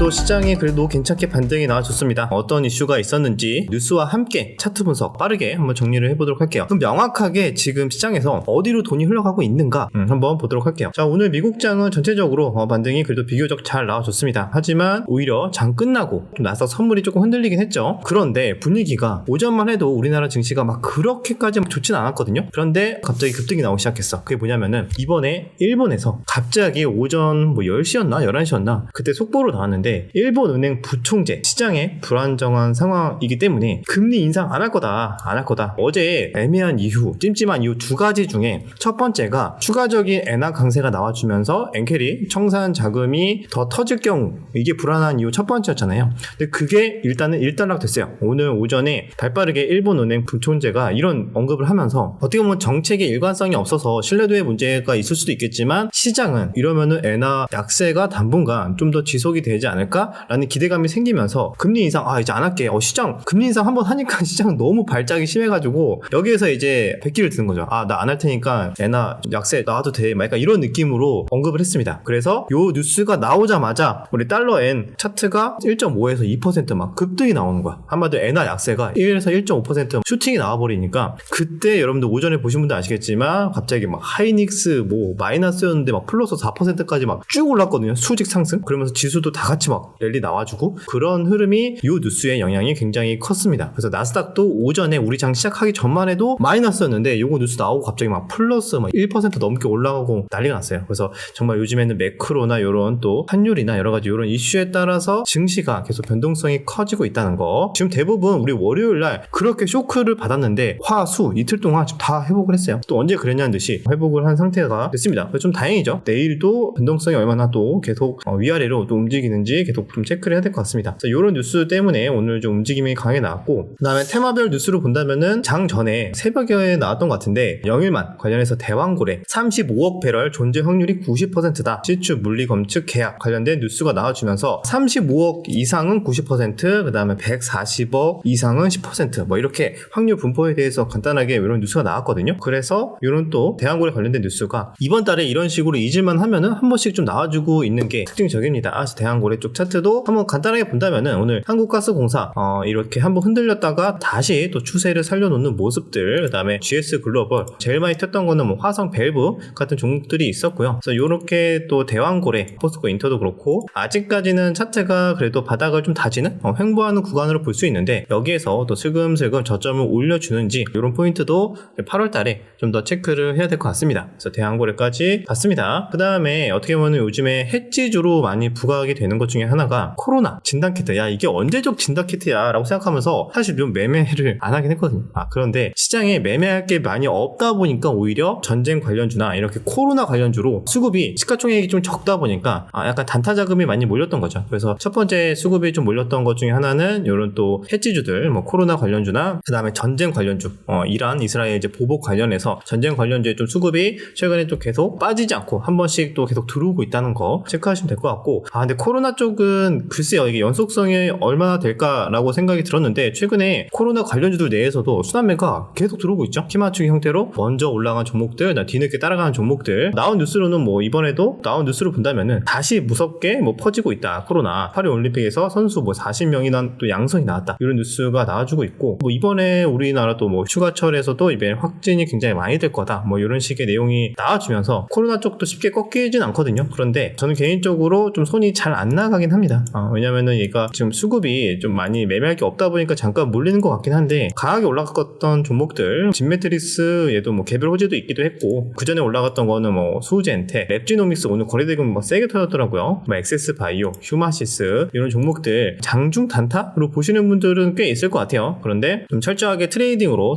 오늘도 시장이 그래도 괜찮게 반등이 나와줬습니다. 어떤 이슈가 있었는지 뉴스와 함께 차트 분석 빠르게 한번 정리를 해보도록 할게요. 그럼 명확하게 지금 시장에서 어디로 돈이 흘러가고 있는가 한번 보도록 할게요. 자, 오늘 미국장은 전체적으로 반등이 그래도 비교적 잘 나와줬습니다. 하지만 오히려 장 끝나고 좀 나서 선물이 조금 흔들리긴 했죠. 그런데 분위기가 오전만 해도 우리나라 증시가 막 그렇게까지 막 좋진 않았거든요. 그런데 갑자기 급등이 나오기 시작했어. 그게 뭐냐면은 이번에 일본에서 갑자기 오전 10시였나 11시였나 그때 속보로 나왔는데 일본 은행 부총재 시장에 불안정한 상황이기 때문에 금리 인상 안 할 거다. 어제 애매한 이유, 찜찜한 이유 두 가지 중에 첫 번째가 추가적인 엔화 강세가 나와주면서 엔캐리 청산 자금이 더 터질 경우 이게 불안한 이유 첫 번째였잖아요. 근데 그게 일단은 일단락됐어요. 오늘 오전에 발빠르게 일본 은행 부총재가 이런 언급을 하면서 어떻게 보면 정책의 일관성이 없어서 신뢰도에 문제가 있을 수도 있겠지만 시장은 이러면은 엔화 약세가 당분간 좀 더 지속이 되지 않을까라는 기대감이 생기면서 금리 인상 이제 안 할게. 시장 금리 인상 한번 하니까 시장 너무 발작이 심해가지고 여기에서 이제 백기를 드는 거죠. 나 안 할 테니까 엔화 약세 나와도 돼. 약간 이런 느낌으로 언급을 했습니다. 그래서 요 뉴스가 나오자마자 우리 달러엔 차트가 1.5에서 2% 막 급등이 나오는 거야. 한마디로 엔화 약세가 1에서 1.5% 슈팅이 나와버리니까 그때 여러분들 오전에 보신 분들 아시겠지만 갑자기 막 하이닉스 마이너스였는데 막 플러스 4%까지 막 쭉 올랐거든요. 수직 상승. 그러면서 지수도 다 같이 막 랠리 나와주고 그런 흐름이 요 뉴스의 영향이 굉장히 컸습니다. 그래서 나스닥도 오전에 우리 장 시작하기 전만 해도 마이너스였는데 요거 뉴스 나오고 갑자기 막 플러스 막 1% 넘게 올라가고 난리가 났어요. 그래서 정말 요즘에는 매크로나 요런 또 환율이나 여러 가지 요런 이슈에 따라서 증시가 계속 변동성이 커지고 있다는 거. 지금 대부분 우리 월요일날 그렇게 쇼크를 받았는데 화, 수 이틀 동안 지금 다 회복을 했어요. 또 언제 그랬냐는 듯이 회복을 한 상태가 됐습니다. 그래서 좀 다행이죠. 내일도 변동성이 얼마나 또 계속 위아래로 또 움직이는지 계속 좀 체크를 해야 될 것 같습니다. 이런 뉴스 때문에 오늘 좀 움직임이 강하게 나왔고 그 다음에 테마별 뉴스로 본다면은 장 전에 새벽에 나왔던 것 같은데 영일만 관련해서 대왕고래 35억 배럴 존재 확률이 90%다. 시추 물리 검측 계약 관련된 뉴스가 나와주면서 35억 이상은 90%, 그 다음에 140억 이상은 10% 이렇게 확률 분포에 대해서 간단하게 이런 뉴스가 나왔거든요. 그래서 이런 또 대왕고래 관련된 뉴스가 이번 달에 이런 식으로 잊을만 하면은 한 번씩 좀 나와주고 있는 게 특징적입니다. 대왕고래 쪽 차트도 한번 간단하게 본다면은 오늘 한국가스공사 이렇게 한번 흔들렸다가 다시 또 추세를 살려놓는 모습들, 그 다음에 GS 글로벌 제일 많이 튀었던 거는 화성 밸브 같은 종목들이 있었고요. 그래서 이렇게 또 대왕고래, 포스코 인터도 그렇고 아직까지는 차트가 그래도 바닥을 좀 다지는 횡보하는 구간으로 볼 수 있는데 여기에서 또 슬금슬금 저점을 올려주는지 이런 포인트도 8월 달에 좀 더 체크를 해야 될 것 같습니다. 그래서 대왕고래까지 봤습니다. 그 다음에 어떻게 보면 요즘에 해지주로 많이 부각이 되는 것 중에 하나가 코로나 진단키트. 이게 언제적 진단키트야 라고 생각하면서 사실 좀 매매를 안 하긴 했거든요. 그런데 시장에 매매할 게 많이 없다 보니까 오히려 전쟁 관련주나 이렇게 코로나 관련주로 수급이 시가총액이 좀 적다 보니까 약간 단타 자금이 많이 몰렸던 거죠. 그래서 첫 번째 수급이 좀 몰렸던 것 중에 하나는 이런 또 해지주들, 코로나 관련주나 그 다음에 전쟁 관련주, 이란, 이스라엘 이제 보복 관련해서 전쟁 관련주에 좀 수급이 최근에 또 계속 빠지지 않고 한 번씩 또 계속 들어오고 있다는 거 체크하시면 될 것 같고 근데 코로나 쪽은 글쎄요 이게 연속성이 얼마나 될까라고 생각이 들었는데 최근에 코로나 관련주들 내에서도 순환매가 계속 들어오고 있죠. 키맞추기 형태로 먼저 올라간 종목들, 뒤늦게 따라가는 종목들 나온 뉴스로는 이번에도 나온 뉴스로 본다면은 다시 무섭게 퍼지고 있다. 코로나 파리 올림픽에서 선수 40명이나 또 양성이 나왔다. 이런 뉴스가 나와주고 있고 이번에 우리나라 또 휴가철에서도 이번에 확진이 굉장히 많이 될 거다. 이런 식의 내용이 나와주면서 코로나 쪽도 쉽게 꺾이진 않거든요. 그런데 저는 개인적으로 좀 손이 잘 안 나가긴 합니다. 왜냐면은 얘가 지금 수급이 좀 많이 매매할 게 없다 보니까 잠깐 몰리는 것 같긴 한데 강하게 올라갔던 종목들 진메트리스 얘도 개별 호재도 있기도 했고 그 전에 올라갔던 거는 수젠텍, 랩지노믹스 오늘 거래대금 세게 터졌더라고요. 엑세스바이오, 휴마시스 이런 종목들 장중 단타로 보시는 분들은 꽤 있을 것 같아요. 그런데 좀 철저하게 트레이딩으로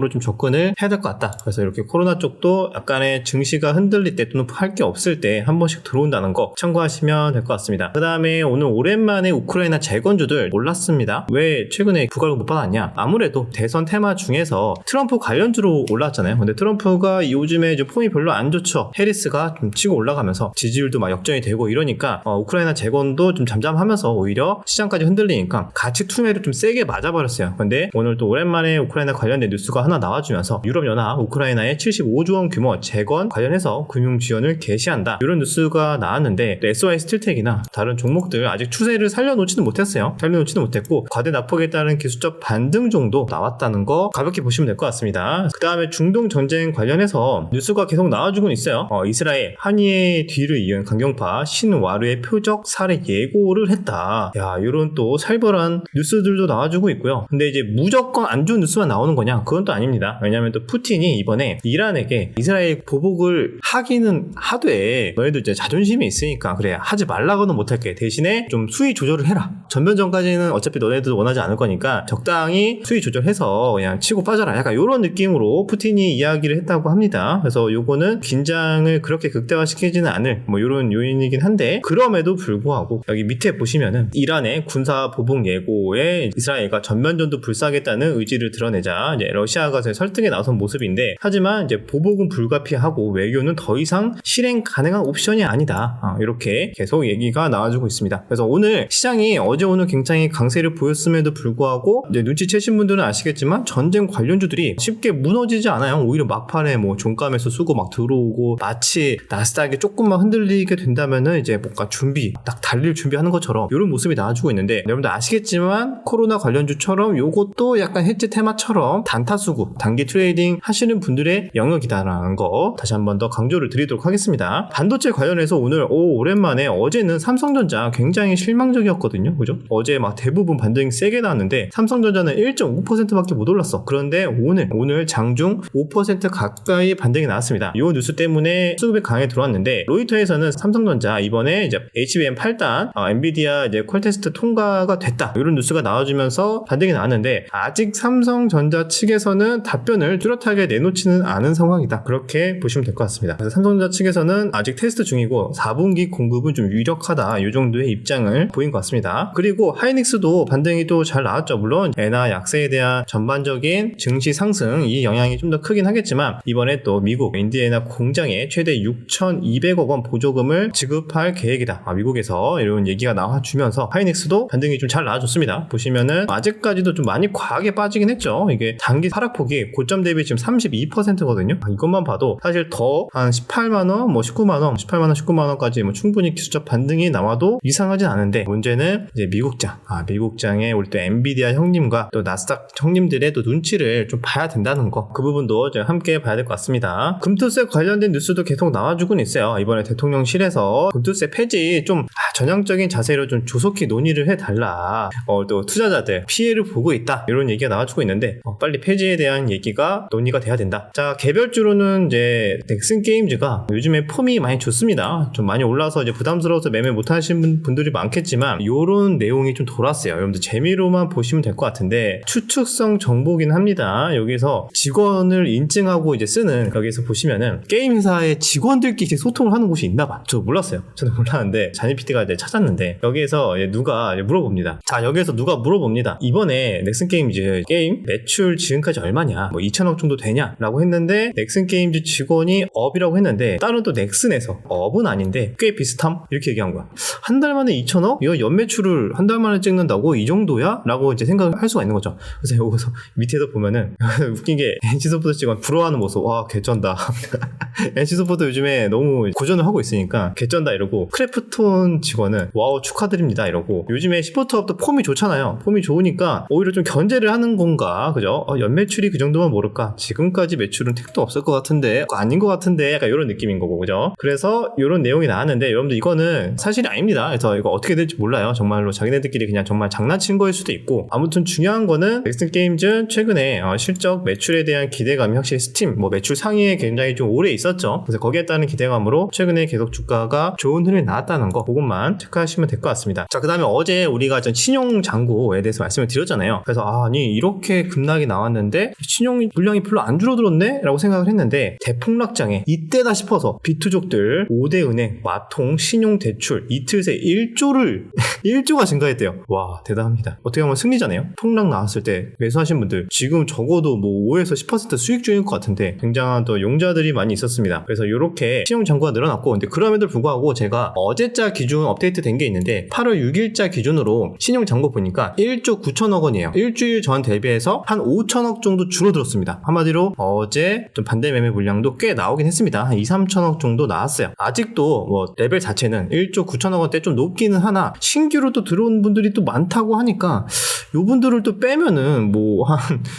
좀 접근을 해야 될 것 같다. 그래서 이렇게 코로나 쪽도 약간의 증시가 흔들릴 때 또는 할 게 없을 때 한 번씩 들어온다는 거 참고하시면 될 것 같습니다. 그 다음에 오늘 오랜만에 우크라이나 재건주들 올랐습니다. 왜 최근에 부각을 못 받았냐? 아무래도 대선 테마 중에서 트럼프 관련주로 올랐잖아요. 근데 트럼프가 요즘에 폼이 별로 안 좋죠. 해리스가 좀 치고 올라가면서 지지율도 막 역전이 되고 이러니까 우크라이나 재건도 좀 잠잠하면서 오히려 시장까지 흔들리니까 가치 투매를 좀 세게 맞아버렸어요. 근데 오늘 또 오랜만에 우크라이나 관련된 뉴스가 하나 나와주면서 유럽연합 우크라이나에 75조 원 규모 재건 관련해서 금융 지원을 개시한다. 이런 뉴스가 나왔는데 SY 스틸텍이나 다른 종목 종목들 아직 추세를 살려놓지는 못했어요. 살려놓지는 못했고 과대 낙폭에 따른 기술적 반등 정도 나왔다는 거 가볍게 보시면 될 것 같습니다. 그 다음에 중동 전쟁 관련해서 뉴스가 계속 나와주고 있어요. 이스라엘 한이의 뒤를 이은 강경파 신와르의 표적 살해 예고를 했다. 야, 이런 또 살벌한 뉴스들도 나와주고 있고요. 근데 이제 무조건 안 좋은 뉴스만 나오는 거냐? 그건 또 아닙니다. 왜냐하면 또 푸틴이 이번에 이란에게 이스라엘 보복을 하기는 하되 너희들 이제 자존심이 있으니까 그래 하지 말라고는 못할게. 대신에 좀 수위 조절을 해라. 전면전까지는 어차피 너네들 원하지 않을 거니까 적당히 수위 조절해서 그냥 치고 빠져라. 약간 이런 느낌으로 푸틴이 이야기를 했다고 합니다. 그래서 요거는 긴장을 그렇게 극대화시키지는 않을 뭐 이런 요인이긴 한데 그럼에도 불구하고 여기 밑에 보시면은 이란의 군사 보복 예고에 이스라엘과 전면전도 불사하겠다는 의지를 드러내자 이제 러시아가 설득에 나선 모습인데 하지만 이제 보복은 불가피하고 외교는 더 이상 실행 가능한 옵션이 아니다. 이렇게 계속 얘기가 나와주고 있습니다. 그래서 오늘 시장이 어제 오늘 굉장히 강세를 보였음에도 불구하고 이제 눈치채신 분들은 아시겠지만 전쟁 관련주들이 쉽게 무너지지 않아요. 오히려 막판에 뭐 종가에서 수고 막 들어오고 마치 나스닥이 조금만 흔들리게 된다면은 이제 뭔가 딱 달릴 준비하는 것처럼 이런 모습이 나와주고 있는데 여러분들 아시겠지만 코로나 관련주처럼 요것도 약간 해지 테마처럼 단타수급 단기 트레이딩 하시는 분들의 영역이다라는 거 다시 한번 더 강조를 드리도록 하겠습니다. 반도체 관련해서 오늘 오랜만에 어제는 삼성전자 굉장히 실망적이었거든요. 그죠? 어제 막 대부분 반등이 세게 나왔는데 삼성전자는 1.5%밖에 못 올랐어. 그런데 오늘 장중 5% 가까이 반등이 나왔습니다. 이 뉴스 때문에 수급이 강하게 들어왔는데 로이터에서는 삼성전자 이번에 이제 HBM 8단 엔비디아 이제 퀄테스트 통과가 됐다. 이런 뉴스가 나와주면서 반등이 나왔는데 아직 삼성전자 측에서는 답변을 뚜렷하게 내놓지는 않은 상황이다. 그렇게 보시면 될 것 같습니다. 그래서 삼성전자 측에서는 아직 테스트 중이고 4분기 공급은 좀 유력하다. 이 정도의 입장을 보인 것 같습니다. 그리고 하이닉스도 반등이 또 잘 나왔죠. 물론 엔화 약세에 대한 전반적인 증시 상승 이 영향이 좀 더 크긴 하겠지만 이번에 또 미국 인디애나 공장에 최대 6,200억 원 보조금을 지급할 계획이다. 미국에서 이런 얘기가 나와주면서 하이닉스도 반등이 좀 잘 나와줬습니다. 보시면은 아직까지도 좀 많이 과하게 빠지긴 했죠. 이게 단기 하락폭이 고점 대비 지금 32%거든요. 이것만 봐도 사실 더 한 18만원, 뭐 19만원, 18만원, 19만원까지 뭐 충분히 기술적 반등이 나와도 이상하진 않은데 문제는 이제 미국장에 우리 또 엔비디아 형님과 또 나스닥 형님들의 또 눈치를 좀 봐야 된다는 거. 그 부분도 이제 함께 봐야 될 것 같습니다. 금투세 관련된 뉴스도 계속 나와주곤 있어요. 이번에 대통령실에서 금투세 폐지 좀 전향적인 자세로 좀 조속히 논의를 해달라. 또 투자자들 피해를 보고 있다. 이런 얘기가 나와주고 있는데 빨리 폐지에 대한 얘기가 논의가 돼야 된다. 자, 개별주로는 이제 넥슨 게임즈가 요즘에 폼이 많이 좋습니다. 좀 많이 올라서 이제 부담스러워서 매매 못하시는 분들이 많겠지만 이런 내용이 좀 돌았어요. 여러분들 재미로만 보시면 될 것 같은데 추측성 정보긴 합니다. 여기서 직원을 인증하고 이제 쓰는 여기서 보시면은 게임 회사의 직원들끼리 소통을 하는 곳이 있나봐. 저 몰랐어요. 저는 몰랐는데 자니 PT가 이제 찾았는데 여기에서 누가 물어봅니다. 자, 여기에서 누가 물어봅니다. 이번에 넥슨 게임즈 게임 매출 지금까지 얼마냐? 뭐 2천억 정도 되냐? 라고 했는데 넥슨 게임즈 직원이 업이라고 했는데 다른 또 넥슨에서 업은 아닌데 꽤 비슷함? 이렇게 얘기한 거야. 한 달 만에 2천억? 이거 연매출을 한 달 만에 찍는다고? 이 정도야? 라고 이제 생각을 할 수가 있는 거죠. 그래서 여기서 밑에서 보면은 웃긴 게 NC소프트 직원 부러워하는 모습. 와, 개쩐다. NC소프트 요즘에 너무 고전을 하고 있으니까 개쩐다 이러고 크래프톤 직원은 와우 축하드립니다 이러고 요즘에 시포트업도 폼이 좋잖아요. 폼이 좋으니까 오히려 좀 견제를 하는 건가 그죠? 연매출이 그 정도면 모를까? 지금까지 매출은 택도 없을 것 같은데 아닌 것 같은데 약간 이런 느낌인 거고 그죠? 그래서 이런 내용이 나왔는데 여러분들 이거는 사실이 아닙니다. 그래서 이거 어떻게 될지 몰라요. 정말로 자기네들끼리 그냥 정말 장난친 거일 수도 있고 아무튼 중요한 거는 넥슨 게임즈 최근에 실적 매출에 대한 기대감이 확실히 스팀 뭐 매출 상위에 굉장히 좀 오래 있었죠. 그래서 거기에 따른 기대감으로 최근에 계속 주가가 좋은 흐름이 나왔다는 거 그것만 체크하시면 될 것 같습니다. 자, 그 다음에 어제 우리가 신용 잔고에 대해서 말씀을 드렸잖아요. 그래서 아니 이렇게 급락이 나왔는데 신용 물량이 별로 안 줄어들었네? 라고 생각을 했는데 대폭락장에 이때다 싶어서 비투족들 5대 은행, 마통, 신용대출 이틀 새 1조가 증가했대요. 와, 대단합니다. 어떻게 보면 승리잖아요. 폭락 나왔을 때 매수하신 분들 지금 적어도 뭐 5에서 10% 수익 중일 것 같은데 굉장한 또 용자들이 많이 있었습니다. 그래서 이렇게 신용 잔고가 늘어났고 근데 그럼에도 불구하고 제가 어제자 기준 업데이트 된 게 있는데 8월 6일자 기준으로 신용 잔고 보니까 1조 9천억 원이에요. 일주일 전 대비해서 한 5천억 정도 줄어들었습니다. 한마디로 어제 좀 반대 매매 물량도 꽤 나오긴 했습니다. 한 2, 3천억 정도 나왔어요. 아직도 뭐 레벨 자체는 1조 9천억 원대 좀 높기는 하나 신규로 또 들어온 분들이 또 많다고 하니까 요 분들을 또 빼면은 뭐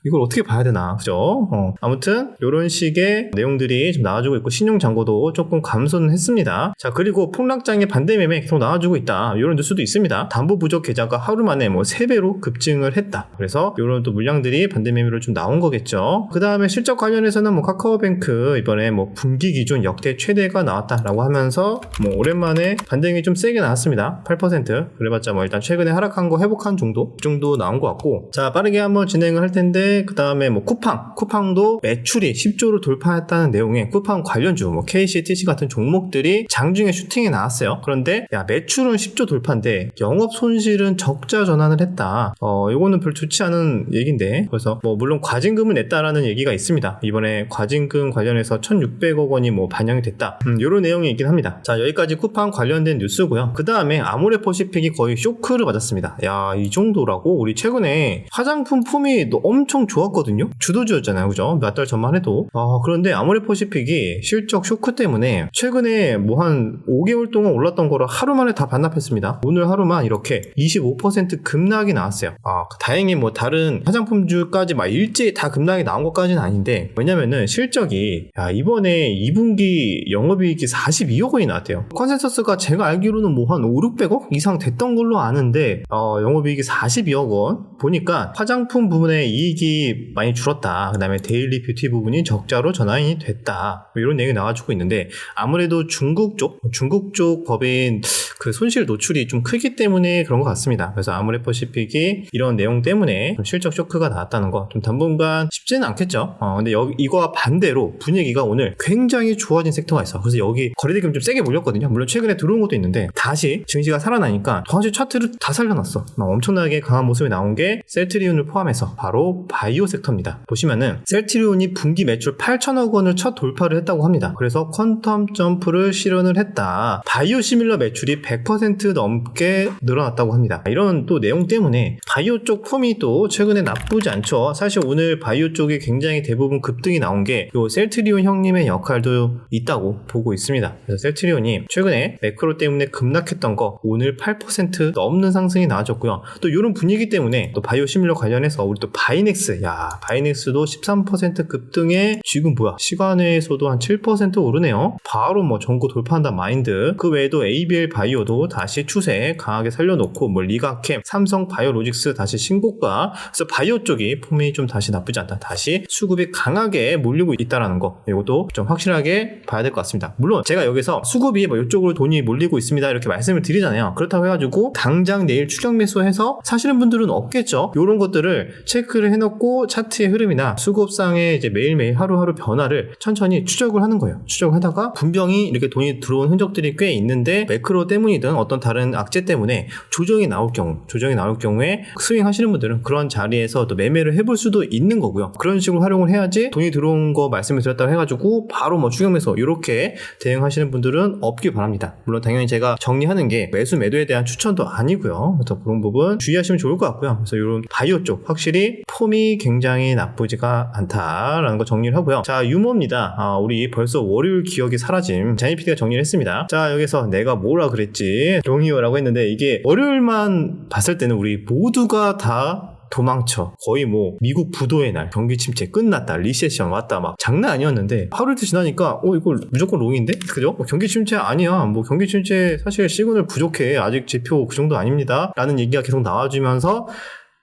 이걸 어떻게 봐야 되나, 그죠? 아무튼 요런 식의 내용들이 좀 나와주고 있고 신용 잔고도 조금 감소는 했습니다. 자, 그리고 폭락장의 반대 매매 계속 나와주고 있다, 요런 뉴스도 있습니다. 담보 부족 계좌가 하루 만에 뭐 3배로 급증을 했다. 그래서 요런 또 물량들이 반대 매매로 좀 나온 거겠죠. 그 다음에 실적 관련해서는 뭐 카카오뱅크 이번에 뭐 분기 기준 역대 최대가 나왔다라고 하면서 뭐 오랜만에 반등이 좀 세게 나왔습니다. 8%. 그래봤자 뭐 일단 최근에 하락한 거 회복한 정도? 그 정도 나온 것 같고, 자, 빠르게 한번 진행을 할 텐데, 그 다음에 뭐 쿠팡도 매출이 10조를 돌파했다는 내용의 쿠팡 관련주 뭐 KCTC 같은 종목들이 장중에 슈팅이 나왔어요. 그런데 야, 매출은 10조 돌파인데 영업 손실은 적자 전환을 했다. 이거는 별 좋지 않은 얘기인데, 그래서 뭐 물론 과징금을 냈다라는 얘기가 있습니다. 이번에 과징금 관련해서 1,600억 원이 뭐 반영이 됐다, 이런 내용이 있긴 합니다. 자, 여기까지 쿠팡 관련된 뉴스고요. 그 다음에 아모레퍼시픽이 거의 쇼크를 맞았습니다. 야, 이 정도라고? 우리 최근에 화장품 폼이 엄청 좋았거든요. 주도주였잖아요, 그죠? 몇 달 전만 해도. 그런데 아모레퍼시픽이 실적 쇼크 때문에 최근에 뭐 한 5개월 동안 올랐던 거를 하루 만에 다 반납했습니다. 오늘 하루만 이렇게 25% 급락이 나왔어요. 다행히 뭐 다른 화장품주까지 막 일제히 다 급락이 나온 것까지는 아닌데, 왜냐면은 실적이 이번에 2분기 영업이익이 42억 원이 나왔대요. 컨센서스가 제가 알기로는 뭐 한 5, 600억 이상 됐던 걸로 아는데 영업이익이 42억 원 보니까 화장품 부분의 이익이 많이 줄었다. 그 다음에 데일리 뷰티 부분이 적자로 전환이 됐다, 뭐 이런 내용이 나와주고 있는데, 아무래도 중국 쪽 법인 그 손실 노출이 좀 크기 때문에 그런 것 같습니다. 그래서 아모레퍼시픽이 이런 내용 때문에 실적 쇼크가 나왔다는 거 좀 당분간 쉽지는 않겠죠. 근데 이거와 반대로 분위기가 오늘 굉장히 좋아진 섹터가 있어. 그래서 여기 거래대금 좀 세게 몰렸거든요. 물론 최근에 들어온 것도 있는데 다시 증시가 살아나니까 다시 차트를 다 살려놨어. 엄청나게 강한 모습이 나온 게 셀트리온을 포함해서 바로 바이오 섹터입니다. 보시면은 셀트리온이 분기 매출 8천억 원을 첫 돌파를 했다고 합니다. 그래서 퀀텀 점프를 실현을 했다. 바이오 시밀러 매출이 100% 넘게 늘어났다고 합니다. 이런 또 내용 때문에 바이오 쪽 폼이 또 최근에 나쁘지 않죠. 사실 오늘 바이오 쪽이 굉장히 대부분 급등이 나온 게 요 셀트리온 형님의 역할도 있다고 보고 있습니다. 그래서 셀트리온이 최근에 매크로 때문에 급락했던 거 오늘 8% 넘는 상승이 나와줬고요. 또 이런 분위기 때문에 또 바이오 시밀러 관련해서 우리 또 바이넥스도 13% 급등에 지금 시간외에서도 한 7% 오르네요. 바로 뭐 전고 돌파한다 마인드. 그 외에도 ABL 바이오도 다시 추세 강하게 살려놓고 뭐 리가캠, 삼성 바이오로직스 다시 신고가. 그래서 바이오 쪽이 폼이 좀 다시 나쁘지 않다. 다시 수급이 강하게 몰리고 있다라는 거, 이것도 좀 확실하게 봐야 될 것 같습니다. 물론 제가 여기서 수급이 뭐 이쪽으로 돈이 몰리고 있습니다 이렇게 말씀을 드리잖아요. 그렇다고 해가지고 당장 내일 추격 매수해서 사시는 분들은 없겠죠. 이런 것들을 체크를 해놓고 차트의 흐름이나 수급상의 이제 매일매일 하루하루 변화를 천천히 추적을 하는 거예요. 추적을 하다가 분명히 이렇게 돈이 들어온 흔적들이 꽤 있는데 매크로 때문이든 어떤 다른 악재 때문에 조정이 나올 경우에 스윙 하시는 분들은 그런 자리에서 또 매매를 해볼 수도 있는 거고요. 그런 식으로 활용을 해야지 돈이 들어온 거 말씀을 드렸다고 해가지고 바로 뭐 추격 매수 이렇게 대응하시는 분들은 없길 바랍니다. 물론 당연히 제가 정리하는 게 매수 매도에 대한 추천도 아니고요. 그래서 그런 부분 주의하시면 좋을 것 같고요. 그래서 이런 바이오 쪽 확실히 폼이 굉장히 나쁘지가 않다라는 거 정리를 하고요. 자, 유머입니다. 우리 벌써 월요일 기억이 사라짐. 자니 PD가 정리를 했습니다. 자, 여기서 내가 뭐라 그랬지? 용이요라고 했는데 이게 월요일만 봤을 때는 우리 모두가 다 도망쳐. 거의 뭐 미국 부도의 날, 경기 침체 끝났다, 리세션 왔다, 막 장난 아니었는데 하루 이틀 지나니까 이거 무조건 롱인데? 그죠? 경기 침체 아니야. 뭐 경기 침체 사실 시그널 부족해. 아직 지표 그 정도 아닙니다 라는 얘기가 계속 나와주면서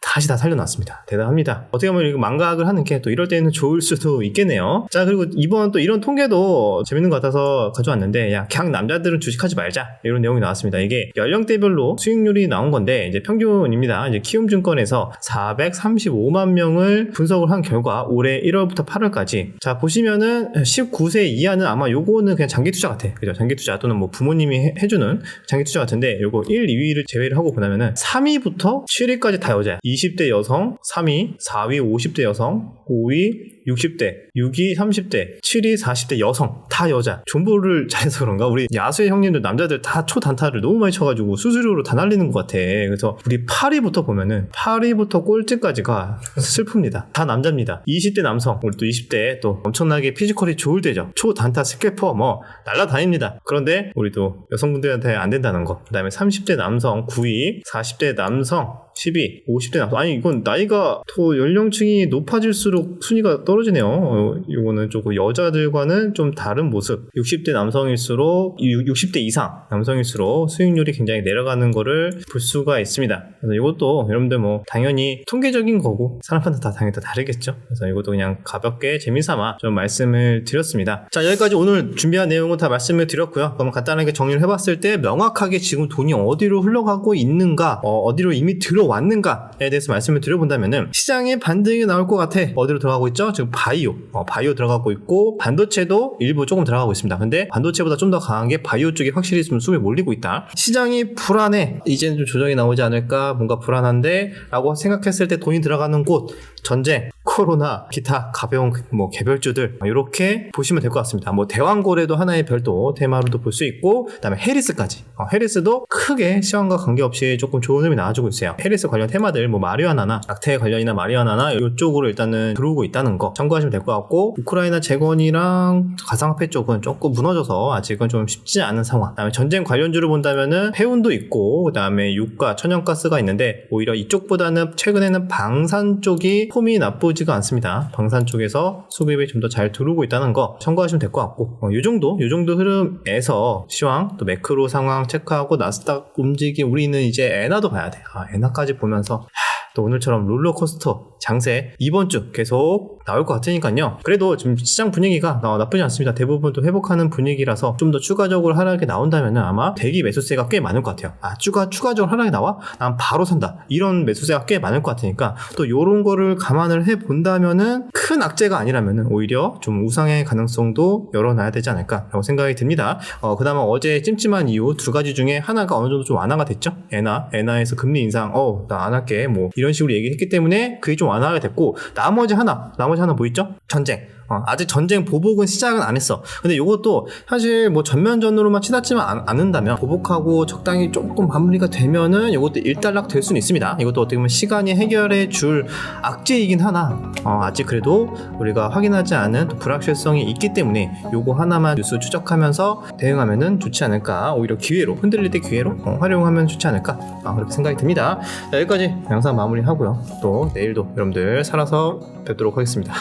다시 다 살려놨습니다. 대단합니다. 어떻게 보면 이거 망각을 하는 게 또 이럴 때는 좋을 수도 있겠네요. 자, 그리고 이번 또 이런 통계도 재밌는 것 같아서 가져왔는데, 야, 그냥 남자들은 주식하지 말자, 이런 내용이 나왔습니다. 이게 연령대별로 수익률이 나온 건데 이제 평균입니다. 이제 키움증권에서 435만 명을 분석을 한 결과 올해 1월부터 8월까지 자 보시면은 19세 이하는 아마 요거는 그냥 장기 투자 같아. 그죠? 장기 투자 또는 뭐 부모님이 해주는 장기 투자 같은데 요거 1, 2위를 제외를 하고 보면은 3위부터 7위까지 다 여자야. 20대 여성, 3위, 4위 50대 여성, 5위 60대, 6위 30대, 7위 40대 여성, 다 여자. 존버를 잘해서 그런가? 우리 야수의 형님들 남자들 다 초단타를 너무 많이 쳐가지고 수수료로 다 날리는 것 같아. 그래서 우리 8위부터 보면은 8위부터 꼴찌까지가 슬픕니다. 다 남자입니다. 20대 남성, 우리 또 20대 또 엄청나게 피지컬이 좋을 때죠. 초단타 스캐퍼 뭐 날라다닙니다. 그런데 우리도 여성분들한테 안 된다는 거. 그 다음에 30대 남성 9위, 40대 남성 10위, 50대 남성. 아니 이건 나이가 더 연령층이 높아질수록 순위가 떨어지네요. 이거는 조금 여자들과는 좀 다른 모습. 60대 남성일수록 60대 이상 남성일수록 수익률이 굉장히 내려가는 거를 볼 수가 있습니다. 그래서 이것도 여러분들 뭐 당연히 통계적인 거고 사람마다 다 당연히 다 다르겠죠. 그래서 이것도 그냥 가볍게 재미삼아 좀 말씀을 드렸습니다. 자, 여기까지 오늘 준비한 내용은 다 말씀을 드렸고요. 그럼 간단하게 정리를 해봤을 때 명확하게 지금 돈이 어디로 흘러가고 있는가, 어디로 이미 들어왔는가에 대해서 말씀을 드려본다면은 시장에 반등이 나올 것 같아. 어디로 들어가고 있죠? 지금 바이오 들어가고 있고 반도체도 일부 조금 들어가고 있습니다. 근데 반도체보다 좀 더 강한 게 바이오 쪽이 확실히 좀 숨이 몰리고 있다. 시장이 불안해. 이제는 좀 조정이 나오지 않을까? 뭔가 불안한데? 라고 생각했을 때 돈이 들어가는 곳, 전쟁, 코로나, 기타 가벼운 뭐 개별주들 이렇게 보시면 될 것 같습니다. 뭐 대왕고래도 하나의 별도 테마로도 볼 수 있고, 그다음에 해리스까지. 해리스도 크게 시황과 관계없이 조금 좋은 흐름이 나와주고 있어요. 해리스 관련 테마들 뭐 마리화나나 낙태 관련이나 마리화나나 이쪽으로 일단은 들어오고 있다는 거 참고하시면 될 것 같고, 우크라이나 재건이랑 가상화폐 쪽은 조금 무너져서 아직은 좀 쉽지 않은 상황. 그다음에 전쟁 관련주를 본다면은 해운도 있고, 그다음에 유가, 천연가스가 있는데 오히려 이쪽보다는 최근에는 방산 쪽이 폼이 나쁘지가 않습니다. 방산 쪽에서 수급이 좀 더 잘 들어오고 있다는 거 참고하시면 될 것 같고, 요 정도 흐름에서 시황 또 매크로 상황 체크하고 나스닥 움직임, 우리는 이제 엔화도 봐야 돼. 엔화까지 보면서 또 오늘처럼 롤러코스터 장세 이번 주 계속 나올 것 같으니까요. 그래도 지금 시장 분위기가 나쁘지 않습니다. 대부분 또 회복하는 분위기라서 좀 더 추가적으로 하락이 나온다면 아마 대기 매수세가 꽤 많을 것 같아요. 추가적으로 하락이 나와? 난 바로 산다. 이런 매수세가 꽤 많을 것 같으니까 또 요런 거를 감안을 해본다면은 큰 악재가 아니라면은 오히려 좀 우상의 가능성도 열어놔야 되지 않을까라고 생각이 듭니다. 그다음에 어제 찜찜한 이유 두 가지 중에 하나가 어느 정도 좀 완화가 됐죠. 엔화에서 금리 인상, 나 안 할게 뭐 이런 식으로 얘기했기 때문에 그게 좀 완화가 됐고, 나머지 하나 뭐 있죠? 전쟁. 아직 전쟁 보복은 시작은 안 했어. 근데 이것도 사실 뭐 전면전으로만 치닫지만 않는다면 보복하고 적당히 조금 마무리가 되면은 이것도 일단락 될 수는 있습니다. 이것도 어떻게 보면 시간이 해결해 줄 악재이긴 하나, 아직 그래도 우리가 확인하지 않은 불확실성이 있기 때문에 요거 하나만 뉴스 추적하면서 대응하면은 좋지 않을까. 오히려 기회로, 흔들릴 때 기회로 활용하면 좋지 않을까, 그렇게 생각이 듭니다. 자, 여기까지 영상 마무리하고요. 또 내일도 여러분들 살아서 뵙도록 하겠습니다.